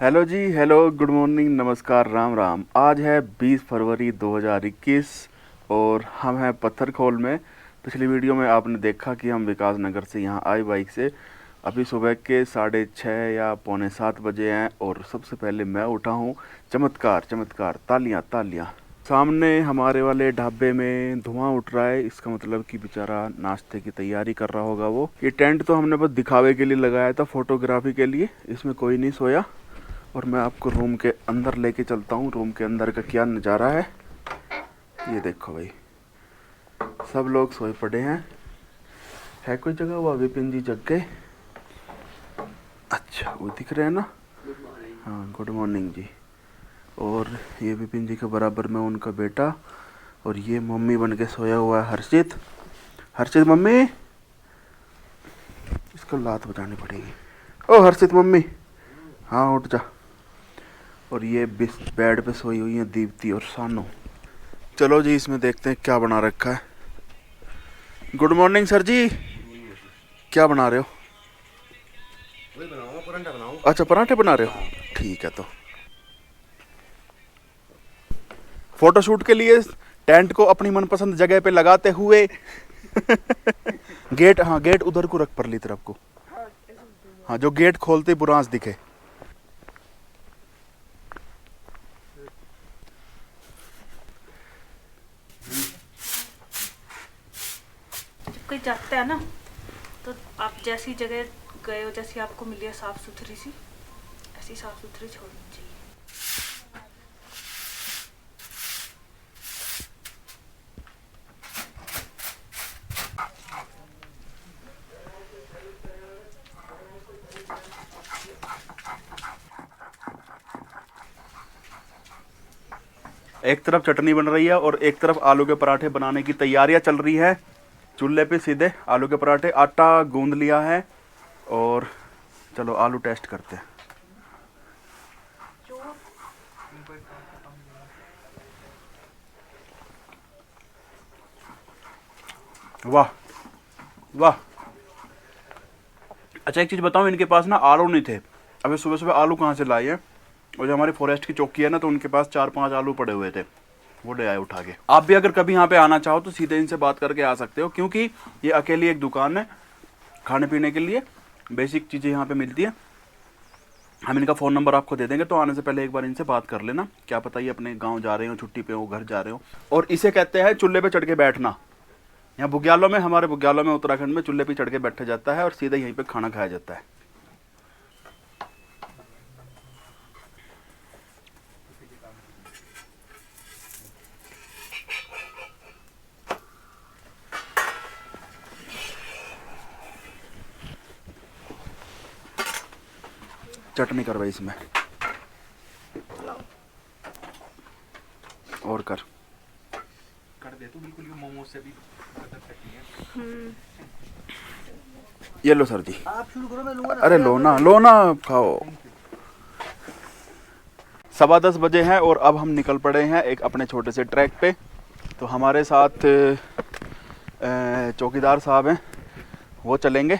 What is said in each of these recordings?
Hello जी, hello, good morning, नमस्कार, राम राम। आज है 20 फरवरी 2021 और हम हैं पत्थरखोल में। पिछली वीडियो में आपने देखा कि हम विकास नगर से यहाँ आए बाइक से। अभी सुबह के 6:30 या पौने 7 बजे हैं और सबसे पहले मैं उठा हूँ। चमत्कार चमत्कार, तालियां तालियां। सामने हमारे वाले ढाबे में धुआं उठ रहा है, इसका मतलब कि बेचारा नाश्ते की तैयारी कर रहा होगा वो। ये टेंट तो हमने बस दिखावे के लिए लगाया था, फोटोग्राफी के लिए। इसमें कोई नहीं सोया। और मैं आपको रूम के अंदर लेके चलता हूँ। रूम के अंदर का क्या नज़ारा है ये देखो भाई। सब लोग सोए पड़े हैं। है कोई जगह हुआ? विपिन जी जग गए। अच्छा, वो दिख रहे हैं ना। हाँ, गुड मॉर्निंग जी। और ये विपिन जी के बराबर में उनका बेटा और ये मम्मी बन के सोया हुआ है हर्षित। हर्षित मम्मी, इसको लात बजानी पड़ेगी। ओ हर्षित मम्मी, हाँ उठ जा। और ये बेड पे सोई हुई है दीप्ति और सानू। चलो जी, इसमें देखते हैं क्या बना रखा है। गुड मॉर्निंग सर जी। क्या बना रहे हो? वही बनाऊंगा, परांठा बनाऊंगा। अच्छा, पराठे बना रहे हो, ठीक है। तो फोटोशूट के लिए टेंट को अपनी मनपसंद जगह पे लगाते हुए गेट, हाँ गेट उधर को रख, परली तरफ को। हाँ, जो गेट खोलते बुरांस दिखे। जब कोई जाता है ना तो आप जैसी जगह गए हो, जैसी आपको मिली है साफ सुथरी सी, ऐसी साफ सुथरी छोड़नी चाहिए। एक तरफ चटनी बन रही है और एक तरफ आलू के पराठे बनाने की तैयारियां चल रही है। चूल्हे पे सीधे आलू के पराठे, आटा गूंद लिया है और चलो आलू टेस्ट करते हैं। वाह वाह। अच्छा, एक चीज़ बताऊं, इनके पास ना आलू नहीं थे। अभी सुबह सुबह आलू कहाँ से लाए हैं? और जो हमारी फॉरेस्ट की चौकी है ना, तो उनके पास 4-5 आलू पड़े हुए थे, वो ले आए उठा के। आप भी अगर कभी यहाँ पे आना चाहो तो सीधे इनसे बात करके आ सकते हो, क्योंकि ये अकेली एक दुकान है खाने पीने के लिए। बेसिक चीज़ें यहाँ पे मिलती है। हम इनका फ़ोन नंबर आपको दे देंगे, तो आने से पहले एक बार इनसे बात कर लेना। क्या पता ये अपने गाँव जा रहे हो, छुट्टी पे हो, घर जा रहे हो। और इसे कहते हैं चूल्हे पे चढ़ के बैठना। यहाँ बुग्यालों में, हमारे बुग्यालों में, उत्तराखंड में चूल्हे पे चढ़ के बैठा जाता है और सीधे यहीं पे खाना खाया जाता है। चटनी कर भाई इसमें, और कर दे तो बिल्कुल ये मोमोज से भी ये लो सर जी। आप शुरू करो, मैं लूंगा ना। अरे लो ना, खाओ। 10:15 बजे हैं और अब हम निकल पड़े हैं एक अपने छोटे से ट्रैक पे। तो हमारे साथ चौकीदार साहब हैं, वो चलेंगे,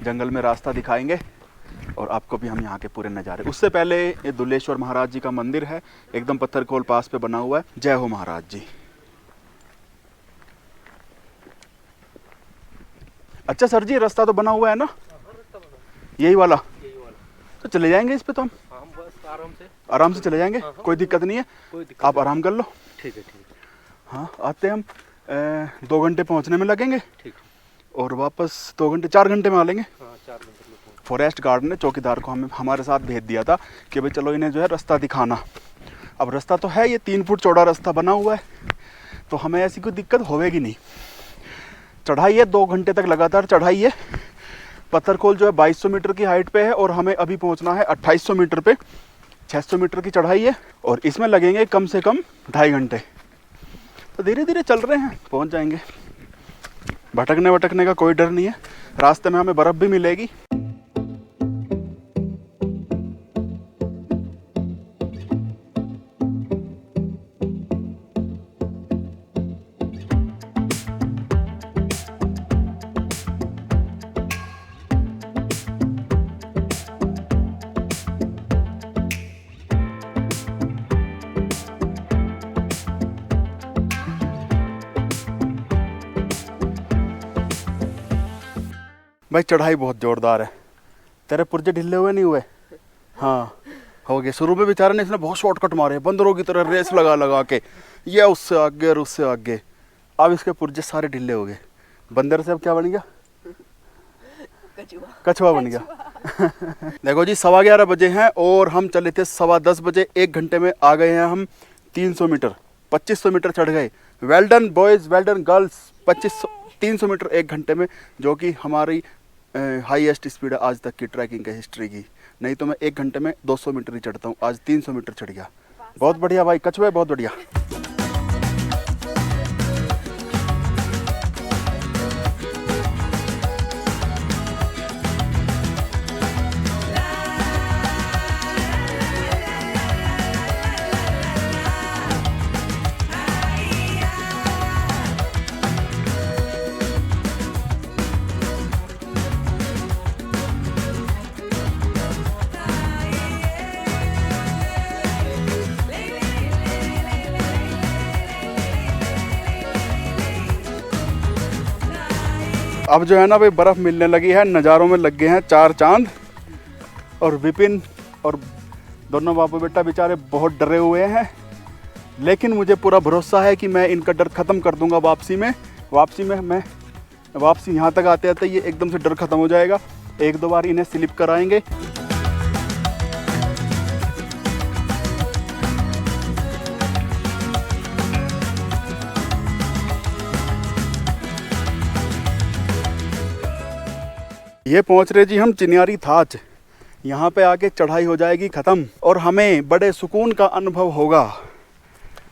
जंगल में रास्ता दिखाएंगे और आपको भी हम यहाँ के पूरे नज़ारे। उससे पहले ये दुलेश्वर महाराज जी का मंदिर है, एकदम पत्थरखोल पास पे बना हुआ है। जय हो महाराज जी। अच्छा सर जी, रास्ता तो बना हुआ है ना? यही वाला? तो चले जाएंगे इस पे तो हम बस आराम से चले जाएंगे, कोई दिक्कत नहीं है। कोई दिक्कत आप आराम कर लो। ठीक है, ठीक है। हाँ, आते हम 2 घंटे पहुँचने में लगेंगे ठीक। और वापस 2 घंटे 4 घंटे में आ लेंगे। हाँ, 4 घंटे में। फॉरेस्ट गार्ड ने चौकीदार को हमें हमारे साथ भेज दिया था कि भाई चलो इन्हें जो है रास्ता दिखाना। अब रास्ता तो है, ये 3 फुट चौड़ा रास्ता बना हुआ है, तो हमें ऐसी कोई दिक्कत होवेगी नहीं। चढ़ाई है, 2 घंटे तक लगातार चढ़ाई है। पत्थरखोल जो है 2200 मीटर की हाइट पे है और हमें अभी पहुंचना है 2800 मीटर पे। 600 मीटर की चढ़ाई है और इसमें लगेंगे कम से कम 2.5 घंटे। तो धीरे धीरे चल रहे हैं, पहुंच जाएंगे। भटकने का कोई डर नहीं है। रास्ते में हमें बर्फ़ भी मिलेगी। भाई चढ़ाई बहुत जोरदार है। तेरे पुर्जे ढीले हुए नहीं हुए? हाँ हो गए। शुरू में बेचारे ने इसने बहुत शॉर्टकट मारे, बंदरों की तरह रेस लगा लगा के, ये उससे आगे और उससे आगे। अब इसके पुर्जे सारे ढीले हो गए। बंदर से अब क्या बन गया? कछुआ बन गया। देखो जी 11:15 बजे हैं और हम चले थे 10:15 बजे। 1 घंटे में आ गए हैं हम 300 मीटर, 2500 मीटर चढ़ गए। Well done boys, well done girls. 300 metre 1 घंटे में, जो कि हमारी हाईएस्ट स्पीड है आज तक की ट्रैकिंग की हिस्ट्री की। नहीं तो मैं 1 घंटे में 200 मीटर ही चढ़ता हूँ, आज 300 मीटर चढ़ गया। बहुत बढ़िया भाई कछुए, बहुत बढ़िया। अब जो है ना भाई बर्फ़ मिलने लगी है, नज़ारों में लग गए हैं 4 चांद। और विपिन और दोनों बापू बेटा बेचारे बहुत डरे हुए हैं, लेकिन मुझे पूरा भरोसा है कि मैं इनका डर ख़त्म कर दूंगा। वापसी यहाँ तक आते आते ये एकदम से डर ख़त्म हो जाएगा। 1-2 बार इन्हें स्लिप कराएंगे। ये पहुंच रहे जी हम चिन्यारी थाच। यहाँ पे आके चढ़ाई हो जाएगी ख़त्म और हमें बड़े सुकून का अनुभव होगा।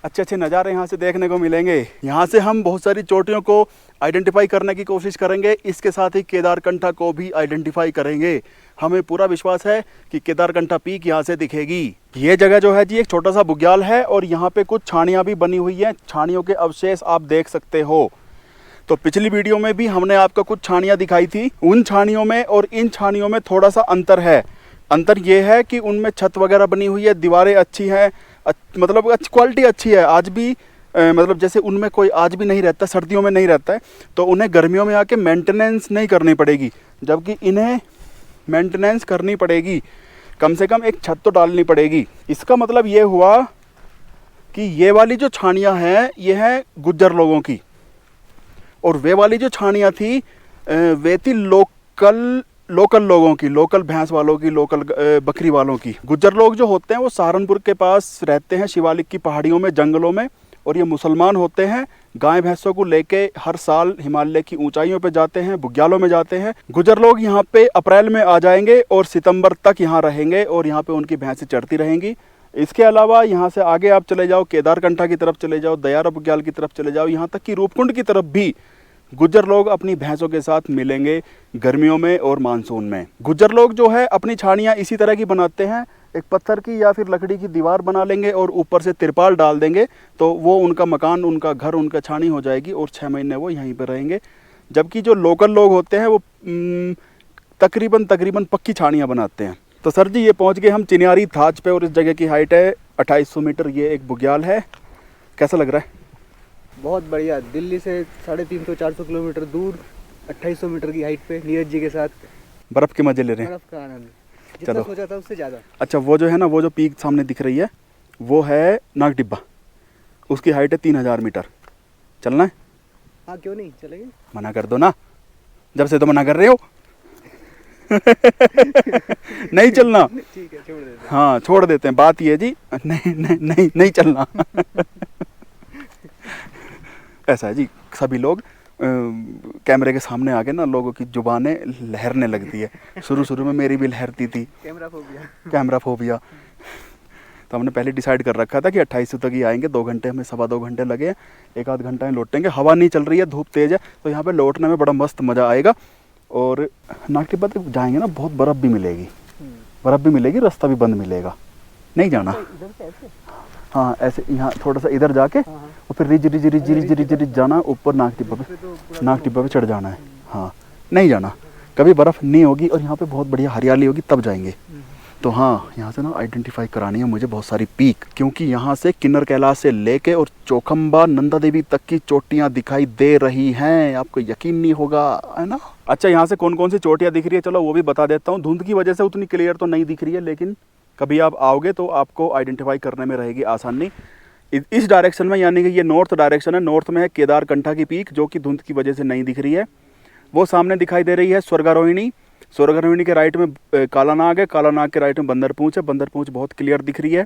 अच्छे अच्छे नज़ारे यहाँ से देखने को मिलेंगे। यहाँ से हम बहुत सारी चोटियों को आइडेंटिफाई करने की कोशिश करेंगे, इसके साथ ही केदारकंठा को भी आइडेंटिफाई करेंगे। हमें पूरा विश्वास है कि केदारकंठा पीक यहाँ से दिखेगी। ये जगह जो है जी एक छोटा सा बुग्याल है और यहाँ पे कुछ छानियाँ भी बनी हुई हैं। छानियों के अवशेष आप देख सकते हो। तो पिछली वीडियो में भी हमने आपको कुछ छानियाँ दिखाई थी। उन छानियों में और इन छानियों में थोड़ा सा अंतर है। अंतर ये है कि उनमें छत वगैरह बनी हुई है, दीवारें अच्छी हैं, मतलब क्वालिटी अच्छी है। आज भी मतलब जैसे उनमें कोई आज भी नहीं रहता, सर्दियों में नहीं रहता है, तो उन्हें गर्मियों में आके मेंटेनेंस नहीं करनी पड़ेगी, जबकि इन्हें मेंटेनेंस करनी पड़ेगी। कम से कम एक छत तो डालनी पड़ेगी। इसका मतलब ये हुआ कि ये वाली जो छानियाँ हैं ये हैं गुज्जर लोगों की, और वे वाली जो छानियाँ थी वे थी लोकल लोगों की, लोकल भैंस वालों की, लोकल बकरी वालों की। गुज्जर लोग जो होते हैं वो सहारनपुर के पास रहते हैं, शिवालिक की पहाड़ियों में, जंगलों में। और ये मुसलमान होते हैं। गाय भैंसों को लेके हर साल हिमालय की ऊंचाइयों पे जाते हैं, बुग्यालों में जाते हैं। गुज्जर लोग यहाँ पे अप्रैल में आ जाएंगे और सितंबर तक यहाँ रहेंगे और यहाँ पे उनकी भैंसें चढ़ती रहेंगी। इसके अलावा यहाँ से आगे आप चले जाओ, केदारकंठा की तरफ चले जाओ, दयारा बुग्याल की तरफ चले जाओ, यहाँ तक कि रूपकुंड की तरफ भी गुज्जर लोग अपनी भैंसों के साथ मिलेंगे गर्मियों में और मानसून में। गुज्जर लोग जो है अपनी छानियाँ इसी तरह की बनाते हैं। एक पत्थर की या फिर लकड़ी की दीवार बना लेंगे और ऊपर से तिरपाल डाल देंगे, तो वो उनका मकान, उनका घर, उनका छानी हो जाएगी और 6 महीने वो यहीं पर रहेंगे। जबकि जो लोकल लोग होते हैं वो तकरीबन पक्की छानियाँ बनाते हैं। तो सर जी ये पहुँच गए हम चिन्यारी थाच पे और इस जगह की हाइट है 2800 मीटर। ये एक बुग्याल है। कैसा लग रहा है? बहुत बढ़िया। दिल्ली से 350-400 किलोमीटर दूर 2800 मीटर की हाइट पे नीरज जी के साथ बर्फ़ के मजे ले रहे हैं। बर्फ का आनंद जितना सोचा था उससे ज़्यादा। अच्छा वो जो है ना, वो जो पीक सामने दिख रही है वो है नाग टिब्बा। उसकी हाइट है 3000 मीटर। चलना है? हाँ क्यों नहीं, चलेंगे। मना कर दो ना, जब से तो मना कर रहे हो। नहीं चलना? ठीक है छोड़ देते हैं। हाँ छोड़ देते हैं। बात ये जी, नहीं चलना। ऐसा है जी, सभी लोग कैमरे के सामने आके ना लोगों की जुबानें लहरने लगती है। शुरू में मेरी भी लहरती थी, कैमरा फोबिया। तो हमने पहले डिसाइड कर रखा था कि 2800 तक ही आएंगे। 2 घंटे हमें, 2.25 घंटे लगे, 1-आध घंटा में लौटेंगे। हवा नहीं चल रही है, धूप तेज़ है, तो यहाँ पे लौटने में बड़ा मस्त मज़ा आएगा। और नाग टिब्बा तक जाएंगे ना, बहुत बर्फ़ भी मिलेगी, रास्ता भी बंद मिलेगा। नहीं जाना? हाँ ऐसे यहाँ थोड़ा सा इधर जाके और फिर रिज जाना ऊपर नाग टिब्बा पे चढ़ जाना है। हाँ नहीं जाना, कभी बर्फ़ नहीं होगी और यहाँ पे बहुत बढ़िया हरियाली होगी, तब जाएंगे। तो हाँ, यहाँ से ना आइडेंटिफाई करानी है मुझे बहुत सारी पीक, क्योंकि यहाँ से किन्नर कैलाश से लेके और चौखंबा नंदा देवी तक की चोटियाँ दिखाई दे रही हैं। आपको यकीन नहीं होगा, है ना। अच्छा, यहाँ से कौन कौन सी चोटियाँ दिख रही है चलो वो भी बता देता हूँ। धुंध की वजह से उतनी क्लियर तो नहीं दिख रही है, लेकिन कभी आप आओगे तो आपको आइडेंटिफाई करने में रहेगी आसानी। इस डायरेक्शन में, यानी कि ये नॉर्थ डायरेक्शन है, नॉर्थ में है केदारकंठा की पीक, जो कि धुंध की वजह से नहीं दिख रही है। वो सामने दिखाई दे रही है स्वर्गारोहिणी। स्वर्गारोहिणी के राइट में कालानाग है, कालानाग के राइट में बंदरपूंछ है, बंदरपूंछ बहुत क्लियर दिख रही है।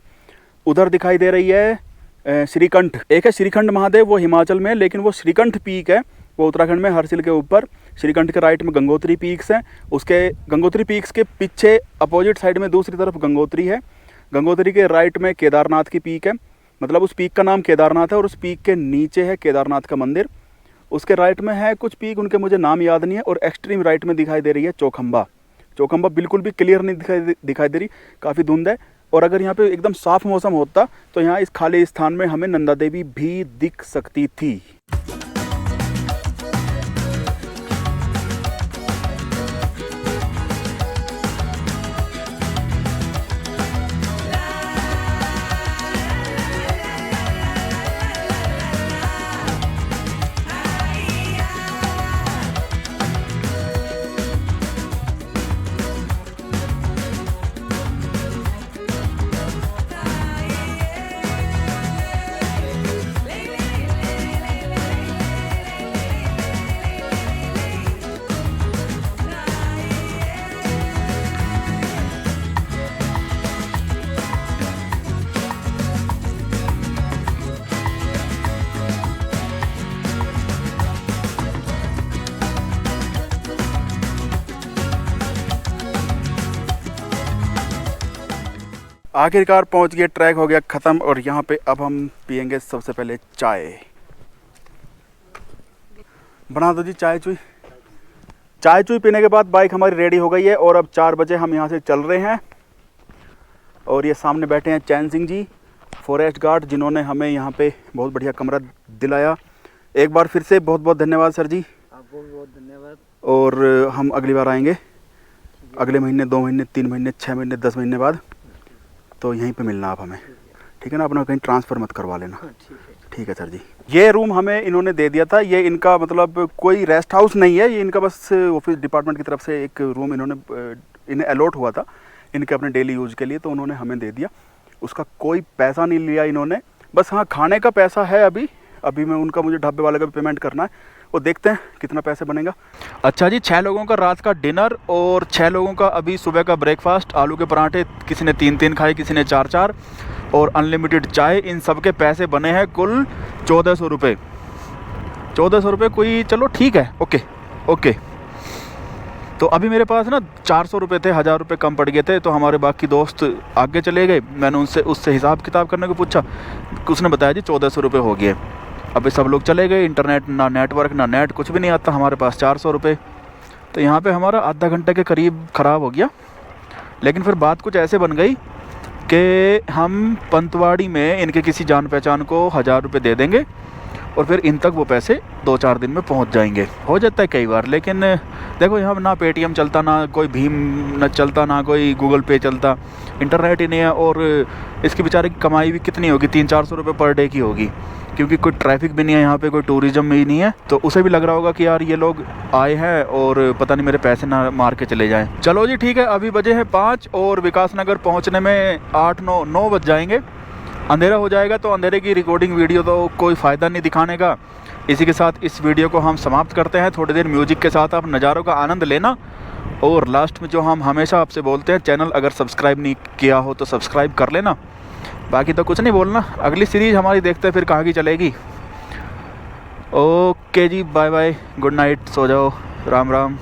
उधर दिखाई दे रही है श्रीकंठ। एक है श्रीखंड महादेव, वो हिमाचल में है, लेकिन वो श्रीकंठ पीक है, वो उत्तराखंड में हरसिल के ऊपर। श्रीकंठ के राइट में गंगोत्री पीक्स हैं, उसके गंगोत्री पीक्स के पीछे अपोजिट साइड में दूसरी तरफ गंगोत्री है। गंगोत्री के राइट में केदारनाथ की पीक है, मतलब उस पीक का नाम केदारनाथ है, और उस पीक के नीचे है केदारनाथ का मंदिर। उसके राइट में है कुछ पीक, उनके मुझे नाम याद नहीं है। और एक्सट्रीम राइट में दिखाई दे रही है चौखंबा। चौखंबा बिल्कुल भी क्लियर नहीं दिखाई दे रही, काफ़ी धुंध है। और अगर यहाँ पे एकदम साफ मौसम होता तो यहाँ इस खाली स्थान में हमें नंदा देवी भी दिख सकती थी। आखिरकार पहुंच गए, ट्रैक हो गया ख़त्म। और यहाँ पे अब हम पियेंगे सबसे पहले चाय। बना दो जी चाय चुई। चाय चुई पीने के बाद बाइक हमारी रेडी हो गई है और अब 4 बजे हम यहाँ से चल रहे हैं। और ये सामने बैठे हैं चैन सिंह जी, फॉरेस्ट गार्ड, जिन्होंने हमें यहाँ पे बहुत बढ़िया कमरा दिलाया। एक बार फिर से बहुत बहुत धन्यवाद सर जी। आपको भी बहुत धन्यवाद। और हम अगली बार आएंगे, अगले महीने, 2 महीने, 3 महीने, 6 महीने, 10 महीने बाद। तो यहीं पे मिलना आप हमें, ठीक है ना। अपना कहीं ट्रांसफ़र मत करवा लेना। ठीक है सर जी। ये रूम हमें इन्होंने दे दिया था। ये इनका मतलब कोई रेस्ट हाउस नहीं है, ये इनका बस ऑफिस डिपार्टमेंट की तरफ से एक रूम इन्हें अलॉट हुआ था इनके अपने डेली यूज़ के लिए, तो उन्होंने हमें दे दिया। उसका कोई पैसा नहीं लिया इन्होंने, बस हाँ खाने का पैसा है अभी मैं उनका, मुझे ढाबे वाले का भी पेमेंट करना है, वो देखते हैं कितना पैसे बनेगा। अच्छा जी, 6 लोगों का रात का डिनर और 6 लोगों का अभी सुबह का ब्रेकफास्ट। आलू के पराठे किसी ने 3-3 खाए, किसी ने 4-4, और अनलिमिटेड चाय। इन सब के पैसे बने हैं कुल 1400 रुपये। 1400 रुपये कोई, चलो ठीक है, ओके। तो अभी मेरे पास ना 400 रुपये थे, 1000 रुपये कम पड़ गए थे। तो हमारे बाकी दोस्त आगे चले गए, मैंने उससे हिसाब किताब करने को पूछा, उसने बताया जी 1400 रुपये हो गए। अभी सब लोग चले गए, इंटरनेट ना, नेटवर्क ना, नेट कुछ भी नहीं आता, हमारे पास 400 रुपये। तो यहाँ पे हमारा आधा घंटे के करीब ख़राब हो गया। लेकिन फिर बात कुछ ऐसे बन गई कि हम पंतवाड़ी में इनके किसी जान पहचान को 1000 रुपये दे देंगे और फिर इन तक वो पैसे 2-4 दिन में पहुँच जाएंगे। हो जाता है कई बार, लेकिन देखो यहाँ ना पेटीएम चलता, ना कोई भीम न चलता, ना कोई गूगल पे चलता, इंटरनेट ही नहीं है। और इसकी बेचारे की कमाई भी कितनी होगी, 300-400 रुपये पर डे की होगी, क्योंकि कोई ट्रैफिक भी नहीं है यहाँ पे, कोई टूरिज़्म भी नहीं है। तो उसे भी लग रहा होगा कि यार ये लोग आए हैं और पता नहीं मेरे पैसे ना मार के चले जाएं। चलो जी ठीक है, अभी बजे हैं 5 और विकास नगर पहुँचने में 8-9 बज जाएंगे। अंधेरा हो जाएगा, तो अंधेरे की रिकॉर्डिंग वीडियो तो कोई फ़ायदा नहीं दिखाने का। इसी के साथ इस वीडियो को हम समाप्त करते हैं। थोड़ी देर म्यूजिक के साथ आप नज़ारों का आनंद लेना। और लास्ट में जो हम हमेशा आपसे बोलते हैं, चैनल अगर सब्सक्राइब नहीं किया हो तो सब्सक्राइब कर लेना। बाकी तो कुछ नहीं बोलना, अगली सीरीज़ हमारी देखते हैं फिर कहाँ की चलेगी। ओके जी, बाय बाय, गुड नाइट, सो जाओ, राम राम।